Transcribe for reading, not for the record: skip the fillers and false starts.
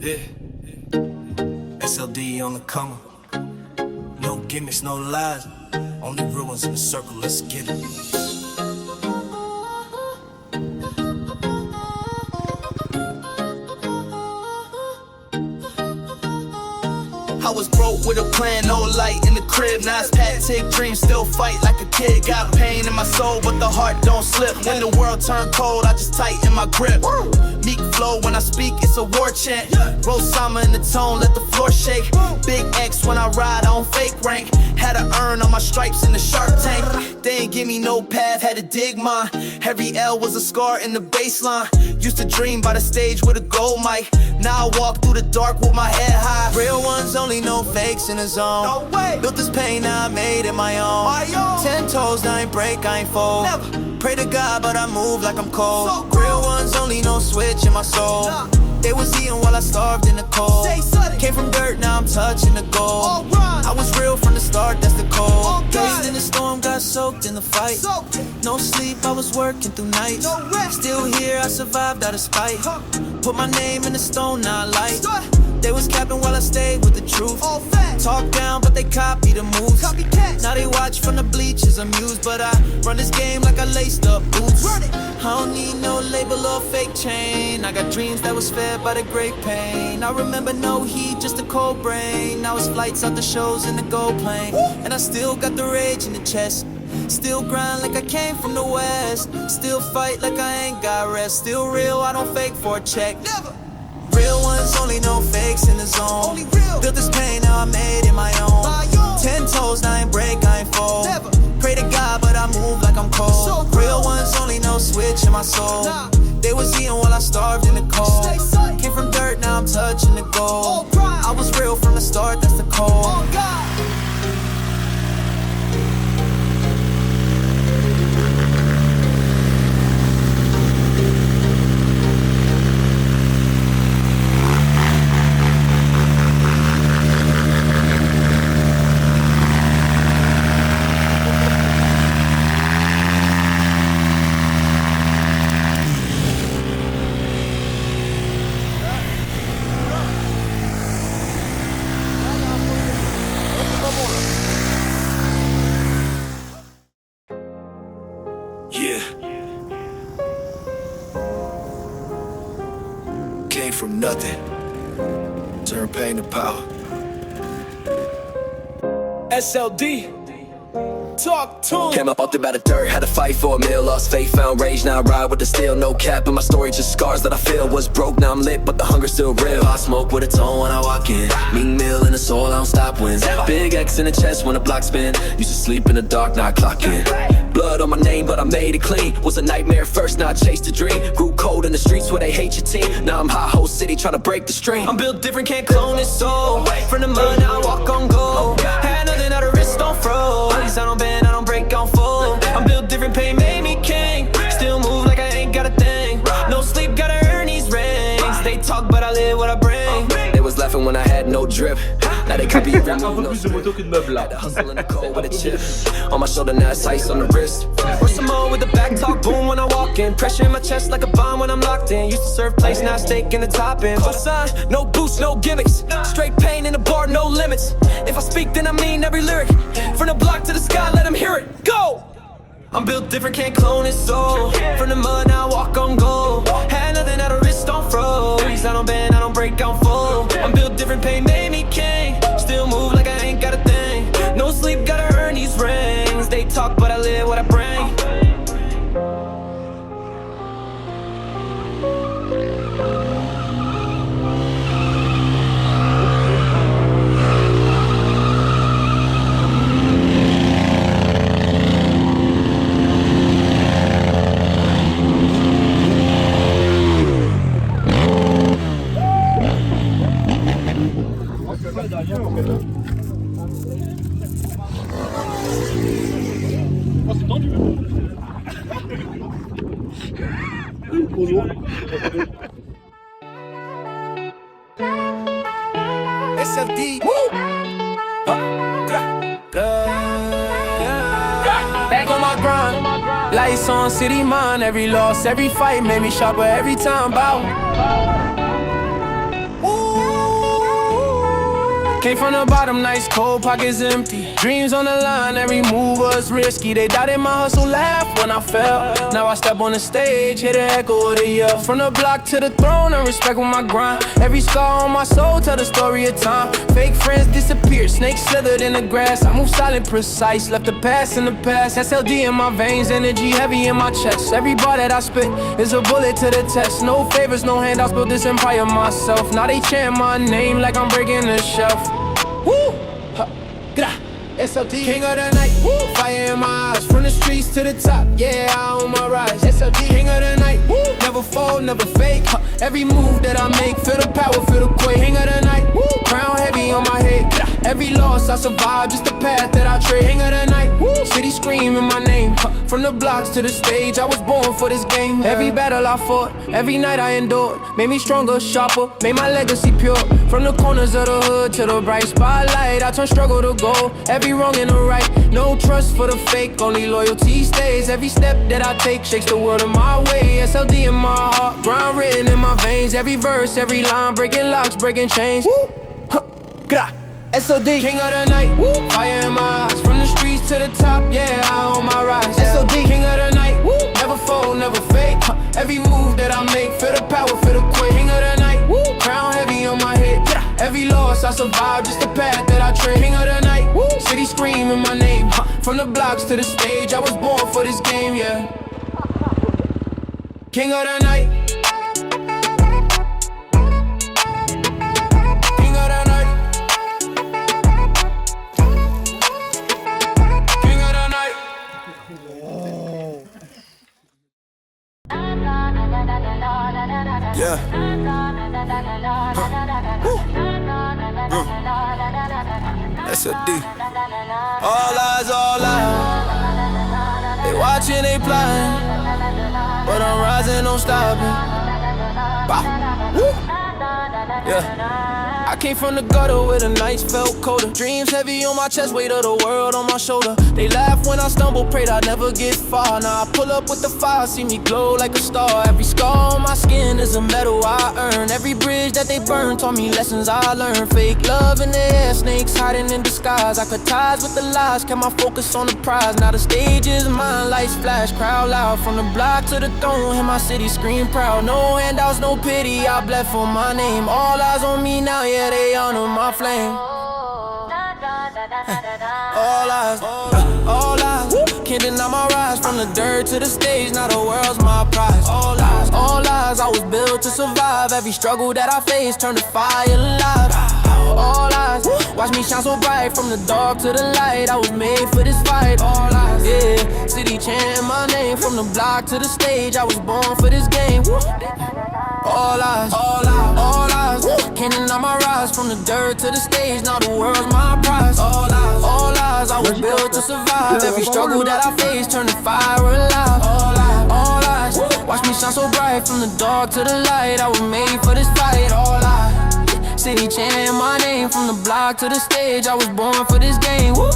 Yeah, SLD on the come. No gimmicks, no lies. Only real ones in the circle, let's get it. I was broke with a plan, no light in the crib. Now it's Patek dreams, still fight like a kid. Got pain in my soul, but the heart don't slip. When the world turned cold, I just tighten my grip. Meek flow when I speak, it's a war chant. Gros Summer in the tone, let the floor shake. Big X when I ride, I don't fake rank. Had to earn all my stripes in the Shark Tank. They ain't give me no path, had to dig mine. Every L was a scar in the baseline. Used to dream by the stage with a gold mic. Now I walk through the dark with my head high. Real ones only know fakes in the zone. No way. Built this pain, now I made it my own. 10 toes, I ain't break, I ain't fold. Never. Pray to God, but I move like I'm cold. So real ones only know switch in my soul. Nah. They was eating while I starved in the cold. Came from dirt, now I'm touching the gold. I was real from the start, that's the code. Bathed in the storm, got soaked in the fight. No sleep, I was working through nights. Still here, I survived out of spite. Put my name in the stone, now I light. They was capping while I stayed with the truth. Talk down, but they copy the moves. Now they watch from the bleachers, amused. But I run this game like I laced up boots. I don't need no label or fake chain. I got dreams that was fed by the great pain. I remember no heat, just a cold brain. Now it's flights out the shows in the gold plane. And I still got the rage in the chest. Still grind like I came from the west. Still fight like I ain't got rest. Still real, I don't fake for a check. Never. Real ones only know fakes in the zone. Built this pain, now I made it my own. 10 toes, now I ain't break, I ain't fold. Never. Pray to God, but I move like I'm cold. So real ones only know switch in my soul. Nah. They was eating while I starved in the cold. Came from dirt, now I'm touching the gold. I was real from the start, that's the code. From nothing, turn pain to power. SLD, talk to. Came up out there by the dirt, had to fight for a meal. Lost faith, found rage, now I ride with the steel. No cap in my story, just scars that I feel. Was broke, now I'm lit, but the hunger's still real. I smoke with a tone when I walk in. Mean meal in the soul, I don't stop wins. Big X in the chest when the block spin. Used to sleep in the dark, now I clock in. Blood on my name, but I made it clean. Was a nightmare first, now I chased a dream. Grew cold in the streets where they hate your team. Now I'm hot whole city trying to break the stream. I'm built different, can't clone this soul. From the mud, now I walk on gold. Had nothing, now the wrist don't froze. I don't bend, I don't break, on fold. I'm built different, pain made me king. Still move like I ain't got a thing. No sleep, gotta earn these rings. They talk, but I live what I bring. They was laughing when I had no drip. Now they copy you. Un peu plus de moto que de meubles là. On my shoulder, now it's ice on the wrist. Or some more with the back talk, boom when I walk in. Pressure in my chest like a bomb when I'm locked in. Used to serve place, now steak in the top end. But sign, no boost, no gimmicks. Straight pain in the bar, no limits. If I speak, then I mean every lyric. From the block to the sky, let them hear it. Go! I'm built different, can't clone this soul. From the mud, now I walk on gold. Had nothing, now the wrist don't froze. I don't bend, I don't break, I don't fold. I'm built different, pain made me king. Still move like I ain't got a thing. No sleep, gotta earn these rings. They talk, but I live what I bring. Oh, c'est tendu. SLD. Back on my grind. Lights on, city mind. Every loss, every fight made me sharper every time. Bow. Came from the bottom, nice cold pockets empty. Dreams on the line, every move was risky. They doubted my hustle, laughed when I fell. Now I step on the stage, hear the echo of the yell. From the block to the throne, and respect with my grind. Every scar on my soul tell the story of time. Fake friends disappear, snakes slithered in the grass. I move silent, precise, left the past in the past. SLD in my veins, energy heavy in my chest. Every bar that I spit is a bullet to the test. No favors, no handouts, built this empire myself. Now they chant my name like I'm breaking the shelf. Woo! SLD, king of the night, woo! Fire in my eyes, from the streets to the top, yeah, I own my rise. SLD, king of the night, woo! Never fall, never fake, every move that I make, feel the power, feel the quake. King of the night, woo! Crown heavy on my head, every loss I survive, just the path that I trade. King of the night, woo! City screaming my name, from the blocks to the stage, I was born for this game. Every battle I fought, every night I endured, made me stronger, sharper, made my legacy pure. From the corners of the hood to the bright spotlight, I turn struggle to gold, every wrong and the right. No trust for the fake, only loyalty stays. Every step that I take shakes the world in my way. SLD in my heart, ground written in my veins. Every verse, every line, breaking locks, breaking chains. Woo! SLD, king of the night, woo! Fire in my eyes, from the streets to the top, yeah, I own my rise. SLD, king of the night, woo! Never fall, never fake. Every move that I make, feel the power, feel the quake. King of the night, woo! Crown heavy on my head. Every loss I survive, just the path that I trade. King of the night, woo! City screaming my name. From the blocks to the stage, I was born for this game, yeah. King of the night. King of the night. King of the night. Yeah. SLD. All eyes, all eyes. They watching, they plotting, but I'm rising, no stopping. Bah. Woo. Yeah. I came from the gutter where the nights felt colder. Dreams heavy on my chest, weight of the world on my shoulder. They laugh when I stumble, prayed I'd never get far. Now I pull up with the fire, see me glow like a star. Every scar on my skin is a medal I earn. Every bridge that they burn taught me lessons I learned. Fake love in the air, snakes hiding in disguise. I cut ties with the lies, kept my focus on the prize. Now the stage is mine, lights flash, crowd loud. From the block to the throne, hear my city scream proud. No handouts, no pity, I bled for my name. All eyes on me now, yeah, they honor my flame. All eyes, all eyes. Can't deny my rise, from the dirt to the stage, now the world's my prize. All eyes, I was built to survive. Every struggle that I face turned to fire alive. All eyes, watch me shine so bright, from the dark to the light. I was made for this fight. All eyes, yeah, city chanting my name. From the block to the stage, I was born for this game. All eyes, all eyes, all eyes. Can't deny my rise, from the dirt to the stage, now the world's my prize. All eyes, I was built to survive. Every struggle that I face turned to fire alive. All eyes, watch me shine so bright, from the dark to the light. I was made for this fight. All eyes, city chanting my name. From the block to the stage, I was born for this game. Woo.